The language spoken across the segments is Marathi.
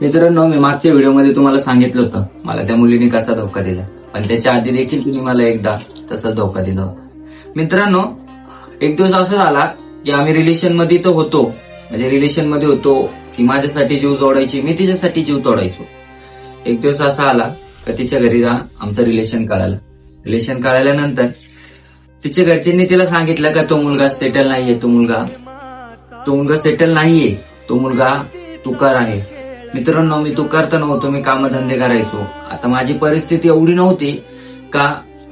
मित्रांनो, मी मागच्या व्हिडिओमध्ये तुम्हाला सांगितलं होतं मला त्या मुलीने कसा धोका दिला, पण त्याच्या आधी देखील तुम्ही मला एकदा तसा धोका दिला होता. मित्रांनो, एक दिवस असं झाला की आम्ही रिलेशन मध्ये तर होतो, म्हणजे रिलेशन मध्ये होतो की माझ्यासाठी जीव तोडायची, मी तिच्यासाठी जीव तोडायचो. एक दिवस असा आला का तिच्या घरी आमचं रिलेशन कळालं. रिलेशन कळाल्यानंतर तिच्या घरच्यांनी तिला सांगितलं का तो मुलगा सेटल नाहीये, तो मुलगा सेटल नाहीये, तो मुलगा तुकार आहे. मित्रांनो, मी तुकार तर नव्हतो, मी कामधंदे करायचो. आता माझी परिस्थिती एवढी नव्हती का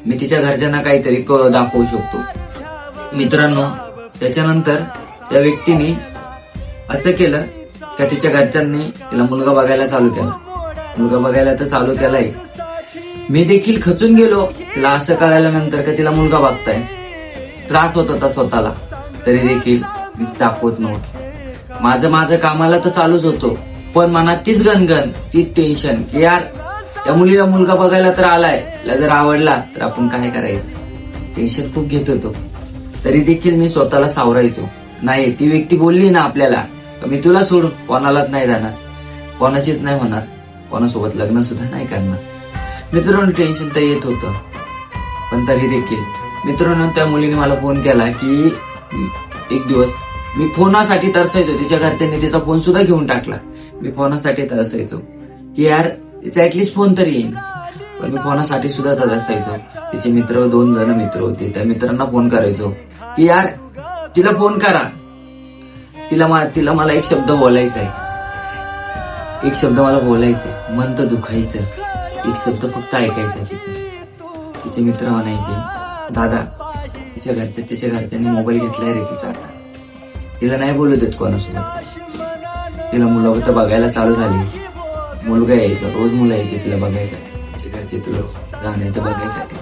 मी तिच्या घरच्यांना काहीतरी दाखवू शकतो. मित्रांनो, त्याच्यानंतर त्या व्यक्तीने असं केलं का तिच्या घरच्यांनी तिला मुलगा बघायला चालू केला. मुलगा बघायला तर चालू केलाय, मी देखील खचून गेलो. तिला असं कळाल्यानंतर का तिला मुलगा बघताय, त्रास होत होता स्वतःला, तरी देखील मी दाखवत नव्हतो. माझं कामाला तर चालूच होतो, पण मनात तीच गणगण, तीच टेन्शन की यार त्या मुलीला मुलगा बघायला तर आलाय, तिला जर आवडला तर आपण काय करायचं. टेन्शन खूप घेत होतो, तरी देखील मी स्वतःला सावरायचो. नाही, ती व्यक्ती बोलली ना आपल्याला मी तुला सोडून कोणालाच नाही जाणार, कोणाचीच नाही होणार, कोणासोबत लग्न सुद्धा नाही करणार. मित्रांनो, टेन्शन तर येत होतं, पण तरी देखील मित्रांनो त्या मुलीने मला फोन केला की एक दिवस मी फोनासाठी तरसायचो. तिच्या घरच्यांनी तिचा फोन सुद्धा घेऊन टाकला. मी फोनासाठी तरसायचो की यार तिचा ऍटलिस्ट फोन तरी येईल, पण मी फोनासाठी सुद्धा तरसायचो. तिचे मित्र 2 जण मित्र होते, त्या मित्रांना फोन करायचो की यार तिला फोन करा, तिला मला एक शब्द बोलायचा आहे, एक शब्द मला बोलायचंय, मन तर दुखायचं, एक शब्द फक्त ऐकायचा तिचा. तिचे मित्र म्हणायचे, दादा तिच्या घरच्यांनी मोबाईल घेतलाय रे तिचा, आता तिला नाही बोलू देत कोणासोबत. तिला मुलं तर बघायला चालू झाली, मुलगा यायचा, रोज मुलं यायचे तिला बघायसाठी, तिच्या घरचे तुला जाण्याचं बघायसाठी.